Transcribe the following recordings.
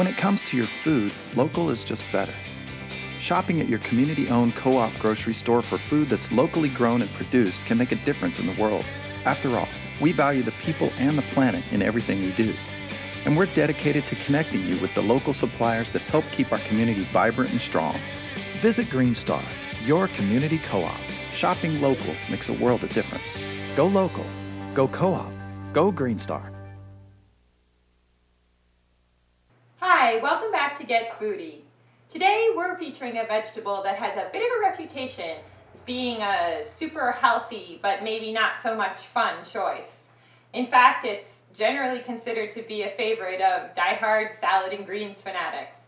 when it comes to your food, local is just better. Shopping at your community-owned co-op grocery store for food that's locally grown and produced can make a difference in the world. After all, we value the people and the planet in everything we do. And we're dedicated to connecting you with the local suppliers that help keep our community vibrant and strong. Visit Green Star, your community co-op. Shopping local makes a world of difference. Go local. Go co-op. Go Green Star. Hi, welcome back to Get Foodie. Today we're featuring a vegetable that has a bit of a reputation as being a super healthy but maybe not so much fun choice. In fact, it's generally considered to be a favorite of die-hard salad and greens fanatics.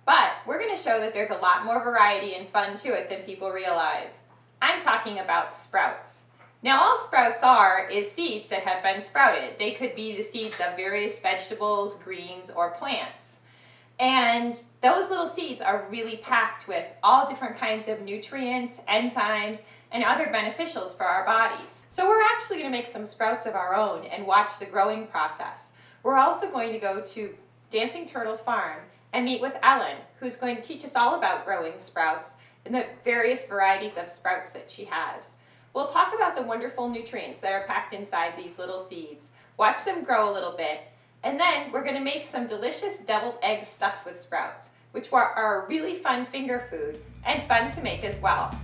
But we're going to show that there's a lot more variety and fun to it than people realize. I'm talking about sprouts. Now all sprouts are is seeds that have been sprouted. They could be the seeds of various vegetables, greens, or plants. And those little seeds are really packed with all different kinds of nutrients, enzymes, and other beneficials for our bodies. So we're actually going to make some sprouts of our own and watch the growing process. We're also going to go to Dancing Turtle Farm and meet with Ellen, who's going to teach us all about growing sprouts and the various varieties of sprouts that she has. We'll talk about the wonderful nutrients that are packed inside these little seeds, watch them grow a little bit, and then we're going to make some delicious deviled eggs stuffed with sprouts, which are a really fun finger food and fun to make as well.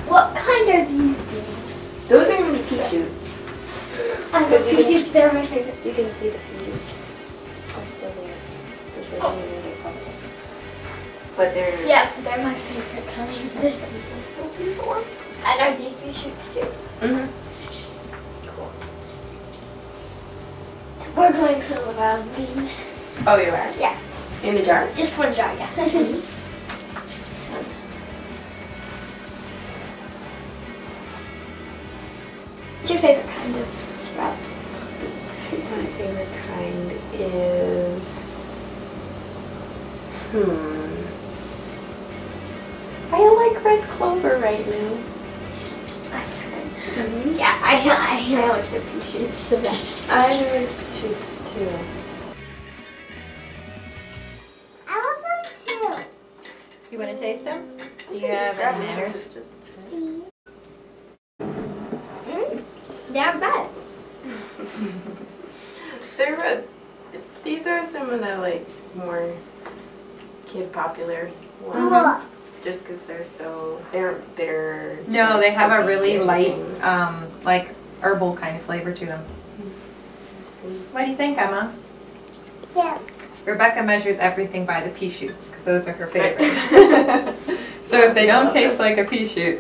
What kind are these? Those are going to be pea shoots. I love pea shoots, they're my favorite. You can see the pea shoots are still there. Because they're going to get public. But they're... Yeah, they're my favorite kind. And are these pea shoots too? Mm-hmm. Cool. We're growing some round beans. Oh, you are? Yeah. In the jar? Just one jar, yeah. What's your favorite kind of sprout? My favorite kind is... I like red clover right now. That's good. Yeah, I like the pea shoots the best. I like pea shoots too. I love them too. You want to taste them? Do you have any manners? They're bad. They're red. These are some of the like more kid popular ones. Just because they aren't bitter. No, they have a really light, like herbal kind of flavor to them. What do you think, Emma? Yeah. Rebecca measures everything by the pea shoots because those are her favorite. So if they don't taste like a pea shoot.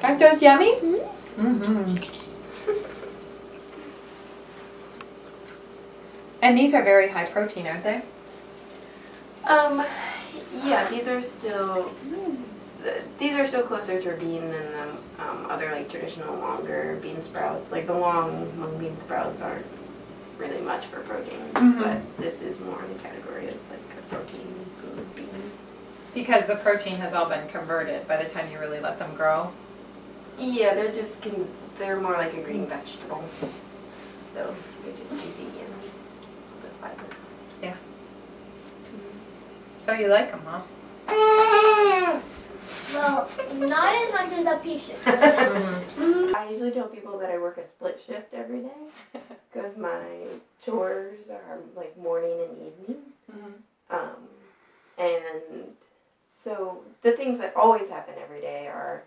Aren't those yummy? Mm-hmm. And these are very high protein, aren't they? Yeah, these are still closer to a bean than the other like traditional longer bean sprouts. Like the long mung bean sprouts aren't really much for protein, but this is more in the category of like a protein food bean. Because the protein has all been converted by the time you really let them grow. Yeah, they're more like a green vegetable. So they're just juicy and the fiber. Yeah. So you like them, huh? Well, not as much as a pea shoot. I usually tell people that I work a split shift every day because my chores are like morning and evening. And so the things that always happen every day are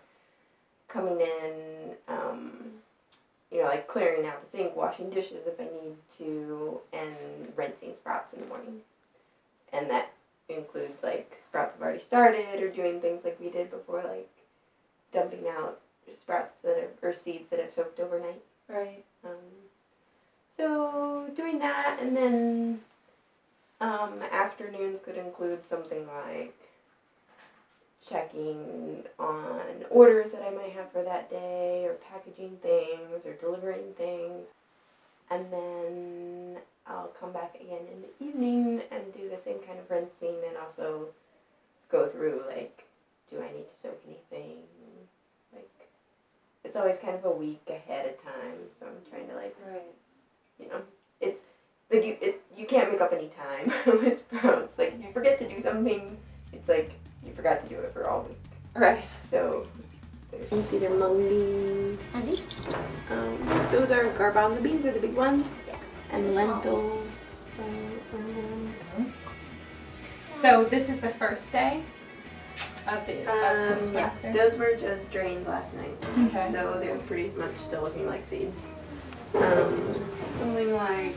coming in, like clearing out the sink, washing dishes if I need to, and rinsing sprouts in the morning. And that includes like sprouts have already started or doing things like we did before, like dumping out sprouts or seeds that have soaked overnight. Right. So doing that, and then afternoons could include something like checking on orders that I might have for that day, or packaging things, or delivering things. And then I'll come back again in the evening and do the same kind of rinsing, and also go through, like, do I need to soak anything? Like, it's always kind of a week ahead of time, so I'm trying to, like, you know, it's, like, you can't make up any time with sprouts. Like, if you forget to do something, it's like you forgot to do it for all week. Right. So, these are mung beans. Those are garbanzo beans, are the big ones. Yeah. And lentils. So this is the first day of the Yeah, sprouts? those were just drained last night. Okay. So they're pretty much still looking like seeds. Something like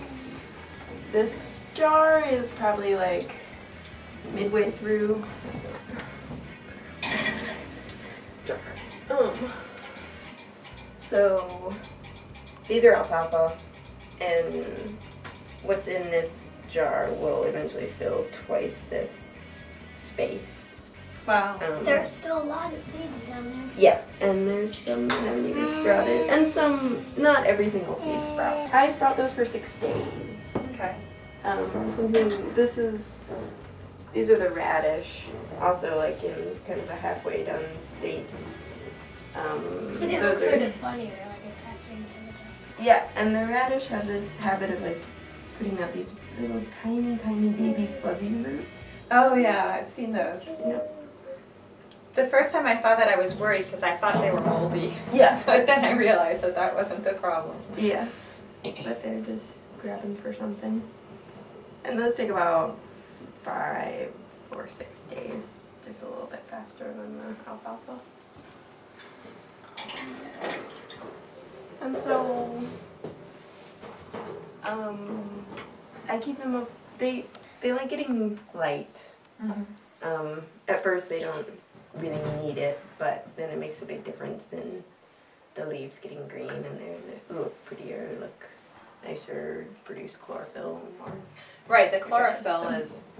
this jar is probably like midway through. So these are alfalfa, and what's in this jar will eventually fill twice this space. Wow. There's still a lot of seeds down there. Yeah, and there's some that haven't even sprouted, and some, not every single seed sprout. I sprout those for 6 days. Okay. These are the radish, also like in kind of a halfway done state. They look Those sort are, of funny. They're like attaching to the top. yeah, and the radish have this habit of like putting out these little tiny baby fuzzy roots. Oh yeah, I've seen those. Yeah. The first time I saw that, I was worried because I thought they were moldy. Yeah. But then I realized that that wasn't the problem. Yeah, but they're just grabbing for something. And those take about 5 or 6 days, just a little bit faster than the alfalfa. And so, I keep them up. They like getting light. Mm-hmm. At first they don't really need it, but then it makes a big difference in the leaves getting green, and they look prettier, look nicer, produce chlorophyll more. Right, the chlorophyll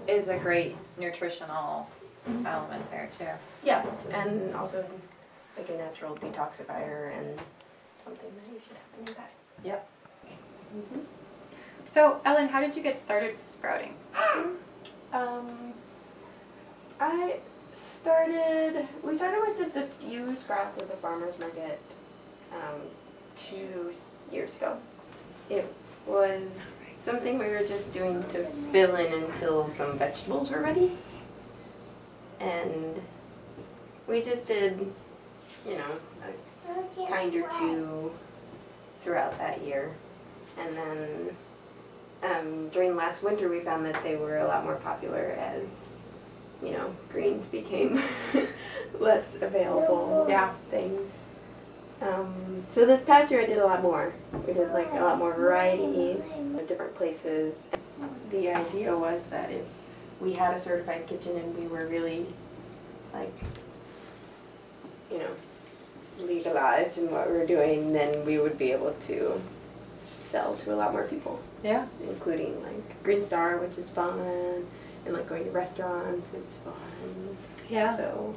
is a great nutritional element there too. Yeah, and also like a natural detoxifier and something that you should have in your diet. Yep. So, Ellen, how did you get started with sprouting? We started with just a few sprouts at the farmer's market 2 years ago. It was something we were just doing to fill in until some vegetables were ready. And we just did, you know, a kind or two throughout that year. And then during last winter we found that they were a lot more popular as, you know, greens became less available things. So this past year I did a lot more. We did like a lot more varieties at different places. The idea was that if we had a certified kitchen and we were really like, you know, legalized in what we were doing, then we would be able to sell to a lot more people. Yeah. Including like Green Star, which is fun, and like going to restaurants is fun. Yeah. So,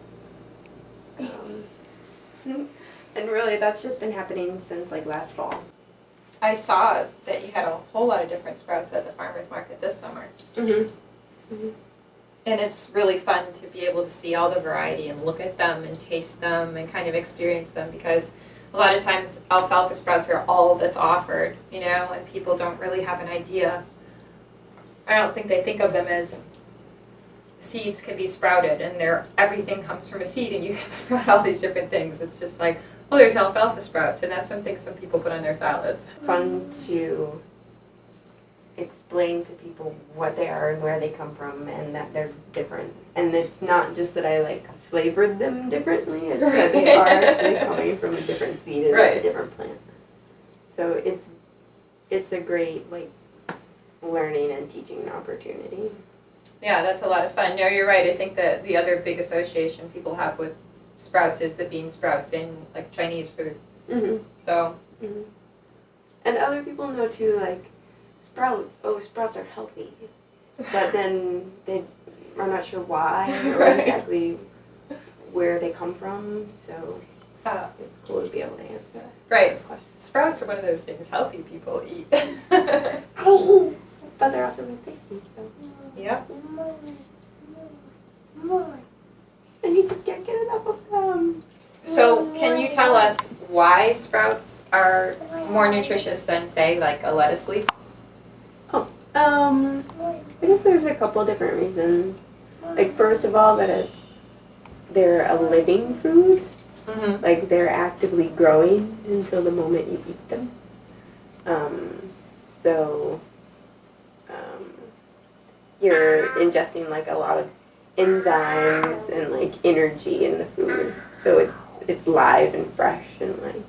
and really that's just been happening since like last fall. I saw that you had a whole lot of different sprouts at the farmer's market this summer. And it's really fun to be able to see all the variety and look at them and taste them and kind of experience them, because a lot of times alfalfa sprouts are all that's offered, you know, and people don't really have an idea. I don't think they think of them as seeds can be sprouted and everything comes from a seed and you can sprout all these different things. It's just like, oh, there's alfalfa sprouts, and that's something some people put on their salads. Fun to explain to people what they are and where they come from, and that they're different. And it's not just that I like flavored them differently, it's that they are actually coming from a different seed and it's a different plant. So it's a great like learning and teaching opportunity. Yeah, that's a lot of fun. No, you're right. I think that the other big association people have with sprouts is the bean sprouts in like Chinese food. So. And other people know too, like sprouts are healthy, but then they are not sure why or exactly where they come from, so it's cool to be able to answer Right. those questions. Sprouts are one of those things healthy people eat. But they're also really tasty, so. Yep. And you just can't get enough of them. So can you tell us why sprouts are more nutritious than, say, like a lettuce leaf? I guess there's a couple different reasons. Like, first of all, that they're a living food. Mm-hmm. Like, they're actively growing until the moment you eat them. So you're ingesting like a lot of enzymes and like energy in the food. So it's live and fresh and like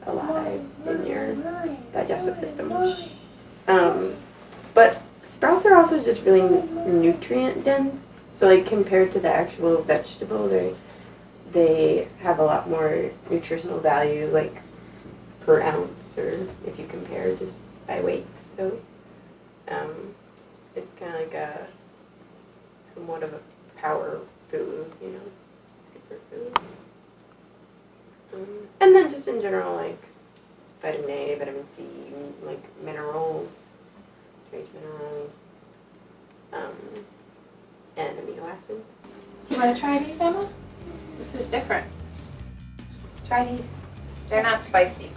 alive in your digestive system. But sprouts are also just really nutrient dense. So like compared to the actual vegetable, they have a lot more nutritional value, like per ounce, or if you compare just by weight. So it's kind of like somewhat of a power food, you know, superfood. And then just in general, like vitamin A, vitamin C, like minerals, trace minerals, and amino acids. Do you want to try these, Emma? This is different. Try these. They're not spicy.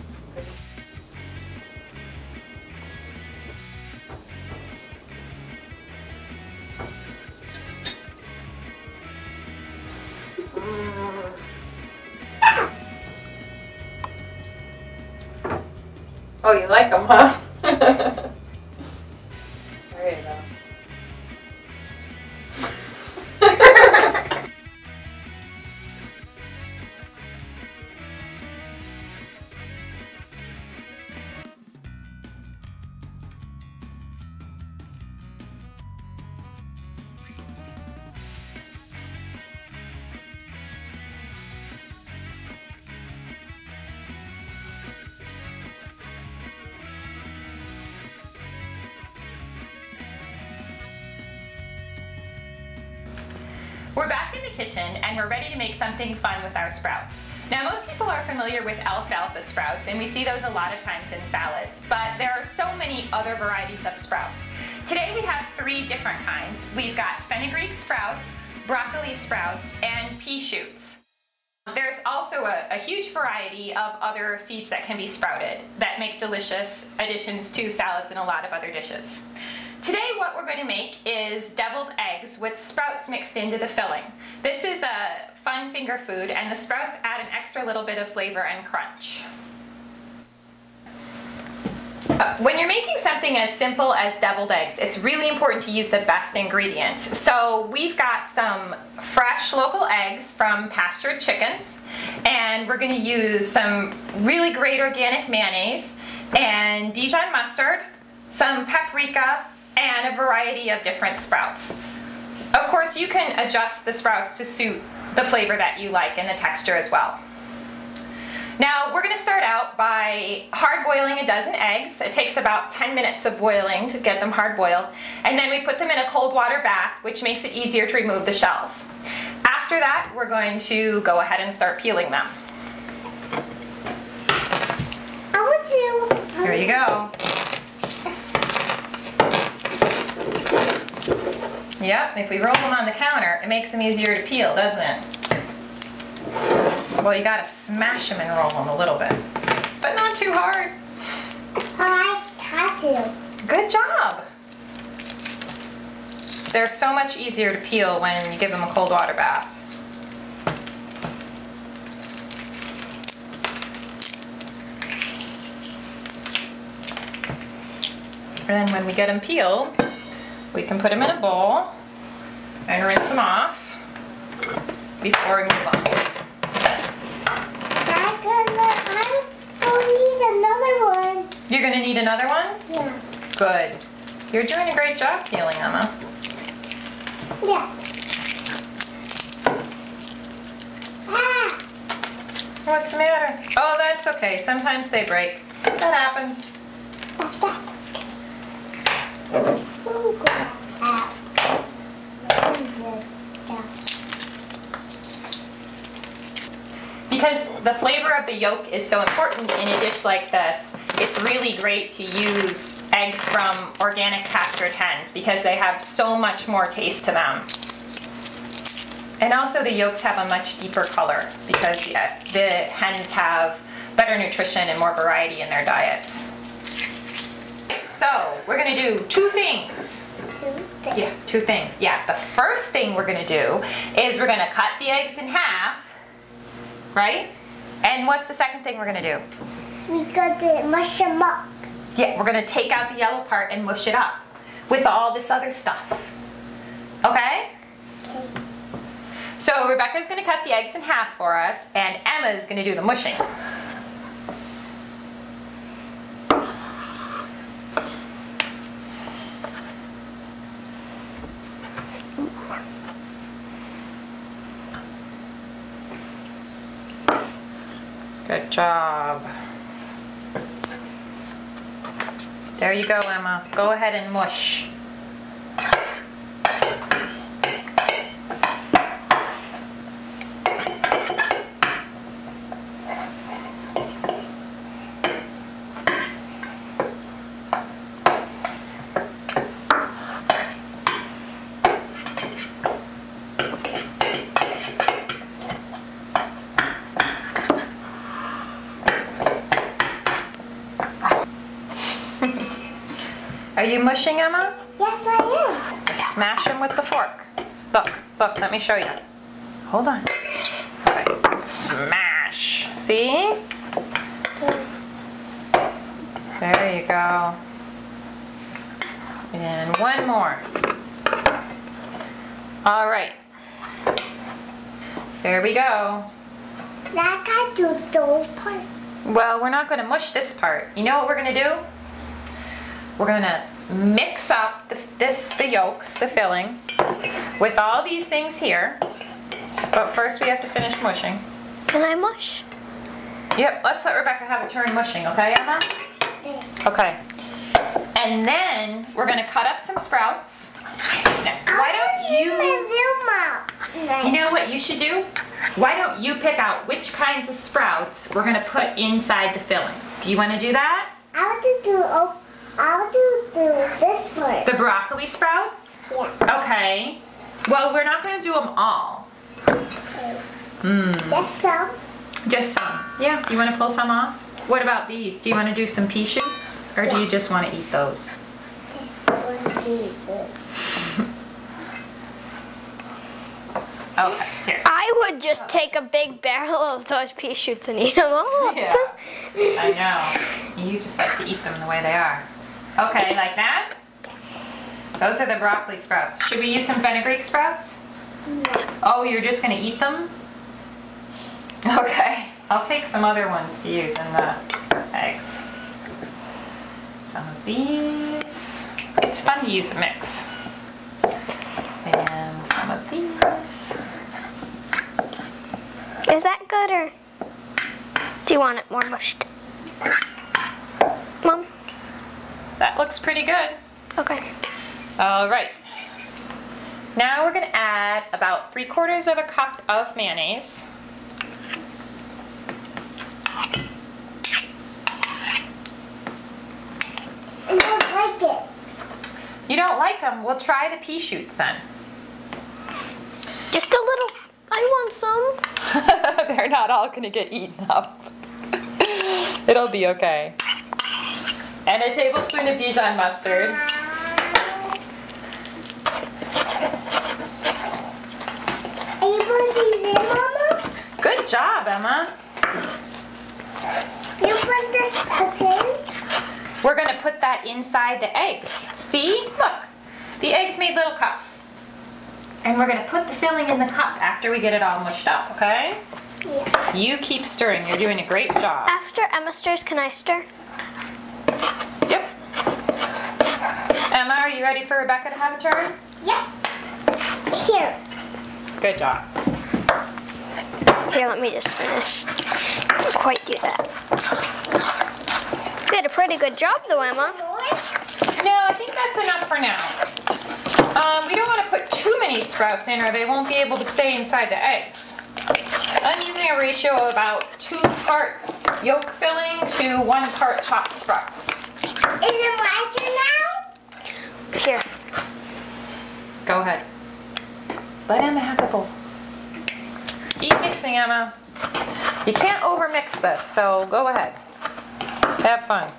Oh, you like them, huh? There you go. We're back in the kitchen and we're ready to make something fun with our sprouts. Now most people are familiar with alfalfa sprouts and we see those a lot of times in salads, but there are so many other varieties of sprouts. Today we have 3 different kinds. We've got fenugreek sprouts, broccoli sprouts, and pea shoots. There's also a huge variety of other seeds that can be sprouted that make delicious additions to salads and a lot of other dishes. Today what we're going to make is deviled eggs with sprouts mixed into the filling. This is a fun finger food and the sprouts add an extra little bit of flavor and crunch. When you're making something as simple as deviled eggs, it's really important to use the best ingredients. So we've got some fresh local eggs from pastured chickens, and we're going to use some really great organic mayonnaise and Dijon mustard, some paprika, and a variety of different sprouts. Of course, you can adjust the sprouts to suit the flavor that you like and the texture as well. Now, we're going to start out by hard boiling a dozen eggs. It takes about 10 minutes of boiling to get them hard boiled, and then we put them in a cold water bath, which makes it easier to remove the shells. After that, we're going to go ahead and start peeling them. I want to. Here you go. Yep, if we roll them on the counter, it makes them easier to peel, doesn't it? Well, you gotta smash them and roll them a little bit, but not too hard. I had to. Good job. They're so much easier to peel when you give them a cold water bath. And then when we get them peeled, we can put them in a bowl and rinse them off before we move on. I need another one. You're gonna need another one? Yeah. Good. You're doing a great job peeling, Emma. Yeah. Ah. What's the matter? Oh, that's okay. Sometimes they break. That happens. because the flavor of the yolk is so important in a dish like this, it's really great to use eggs from organic pastured hens because they have so much more taste to them. And also the yolks have a much deeper color because the hens have better nutrition and more variety in their diets. So we're gonna do two things. Yeah, two things. Yeah, the first thing we're gonna do is we're gonna cut the eggs in half, right? And what's the second thing we're gonna do? We got to mush them up. Yeah, we're gonna take out the yellow part and mush it up with all this other stuff. Okay? Okay. So Rebecca's gonna cut the eggs in half for us, and Emma's gonna do the mushing. Good job. There you go, Emma. Go ahead and mush. Are you mushing, Emma? Yes, I am. Smash them with the fork. Look, look, let me show you. Hold on. Okay. Smash. See? There you go. And one more. All right. There we go. Now I got to do those parts. Well, we're not going to mush this part. You know what we're going to do? We're going to mix up the yolks, the filling, with all these things here. But first we have to finish mushing. Can I mush? Yep, let's let Rebecca have a turn mushing, okay, Emma? Okay. And then we're going to cut up some sprouts. Now, why don't you... You know what you should do? Why don't you pick out which kinds of sprouts we're going to put inside the filling? Do you want to do that? I want to do this part. The broccoli sprouts? Yeah. Okay. Well, we're not going to do them all. Just some. Just some. Yeah. You want to pull some off? What about these? Do you want to do some pea shoots? Or do you just want to eat those? Just want to eat this. Okay, here. I would just take a big barrel of those pea shoots and eat them all. Yeah, I know. You just like to eat them the way they are. Okay, like that? Those are the broccoli sprouts. Should we use some fenugreek sprouts? No. Oh, you're just going to eat them? Okay. I'll take some other ones to use in the eggs. Some of these. It's fun to use a mix. And some of these. Is that good or do you want it more mushed? Mom? That looks pretty good. Okay. All right. Now we're going to add about 3/4 of a cup of mayonnaise. I don't like it. You don't like them? We'll try the pea shoots then. Just a little. I want some. They're not all going to get eaten up. It'll be okay. And a tablespoon of Dijon mustard. Are you putting these in, Mama? Good job, Emma. You put this in? We're going to put that inside the eggs. See? Look. The eggs made little cups. And we're going to put the filling in the cup after we get it all mushed up, okay? Yeah. You keep stirring. You're doing a great job. After Emma stirs, can I stir? Yep. Emma, are you ready for Rebecca to have a turn? Yep. Here. Good job. Here, let me just finish. Didn't quite do that. You did a pretty good job though, Emma. No, I think that's enough for now. We don't want to put too many sprouts in or they won't be able to stay inside the eggs. I'm using using a ratio of about 2 parts yolk filling to 1 part chopped sprouts. Is it my turn now? Here. Go ahead. Let Emma have the bowl. Keep mixing, Emma. You can't overmix this, so go ahead. Have fun.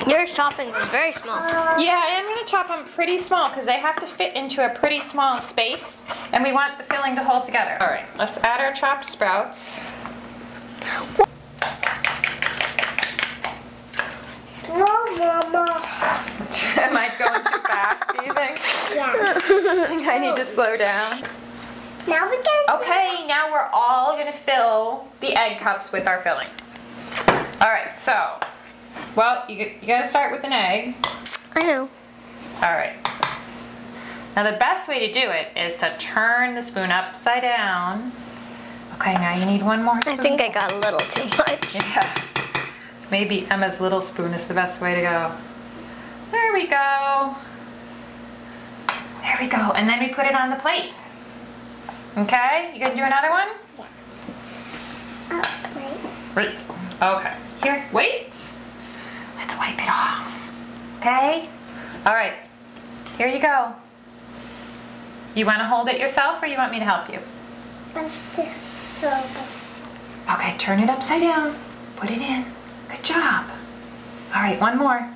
Your chopping is very small. Yeah, I am going to chop them pretty small because they have to fit into a pretty small space, and we want the filling to hold together. All right, let's add our chopped sprouts. Slow, Mama. Am I going too fast, do you think? Yeah. I think I need to slow down. Now we can. Okay, now we're all going to fill the egg cups with our filling. All right, so, well, you got to start with an egg. I know. All right. Now the best way to do it is to turn the spoon upside down. Okay, now you need one more spoon. I think I got a little too much. Yeah. Maybe Emma's little spoon is the best way to go. There we go. There we go. And then we put it on the plate. Okay, you gonna do another one? Oh, Wait. Okay. Here, wait. Let's wipe it off. Okay? All right. Here you go. You want to hold it yourself or you want me to help you? wait. Okay, turn it upside down. Put it in. Good job. All right, one more.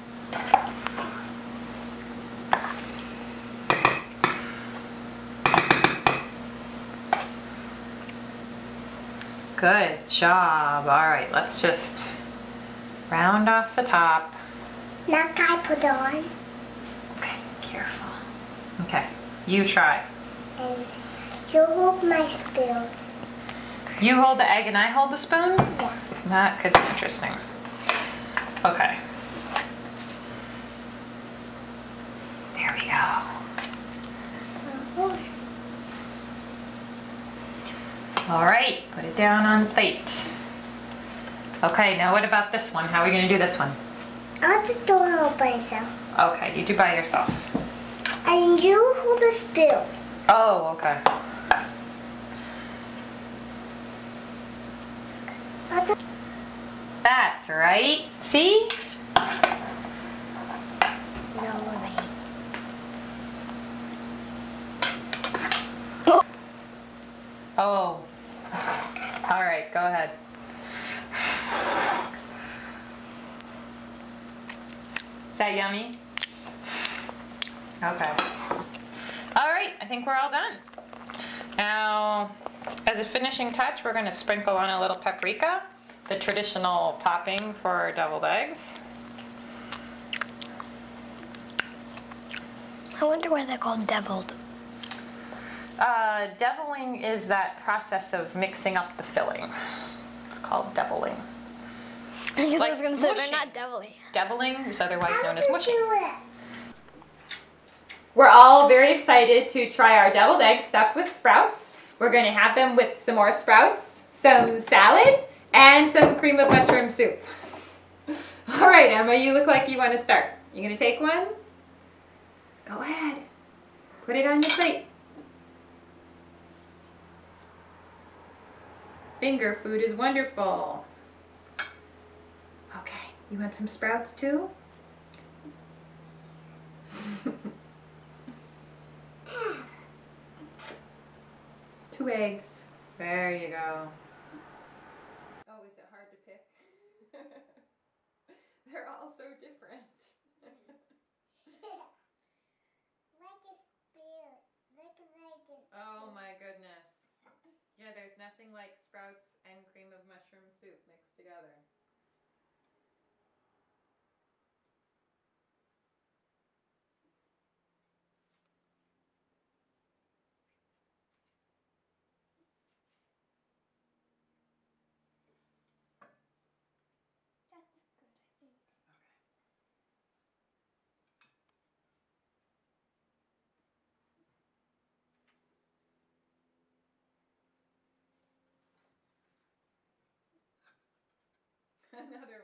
Good job. All right, let's just round off the top. Now can I put it on? Okay, careful. Okay, you try. And you hold my spoon. You hold the egg and I hold the spoon? Yeah. That could be interesting. Okay. There we go. All right, put it down on the plate. Okay, now what about this one? How are we gonna do this one? I'll just do it all by myself. Okay, you do by yourself. And you hold the spoon. Oh, okay. I'll just That's right. See? no way. Oh. All right, go ahead. Is that yummy? Okay. All right, I think we're all done. Now, as a finishing touch, we're going to sprinkle on a little paprika, the traditional topping for deviled eggs. I wonder why they're called deviled. Deviling is that process of mixing up the filling. It's called deviling. I guess I Like was going to say mushing. they're not devilly. Deviling is otherwise known as mushing. Do it. We're all very excited to try our deviled eggs stuffed with sprouts. We're going to have them with some more sprouts, some salad, and some cream of mushroom soup. All right, Emma, you look like you want to start. You going to take one? Go ahead. Put it on your plate. Finger food is wonderful. Okay, you want some sprouts too? 2 eggs. There you go. Oh, is it hard to pick? They're all so different. Like a spirit. Like a Oh my goodness. Yeah, there's nothing like sprouts and cream of mushroom soup mixed together. That's good, I think. Another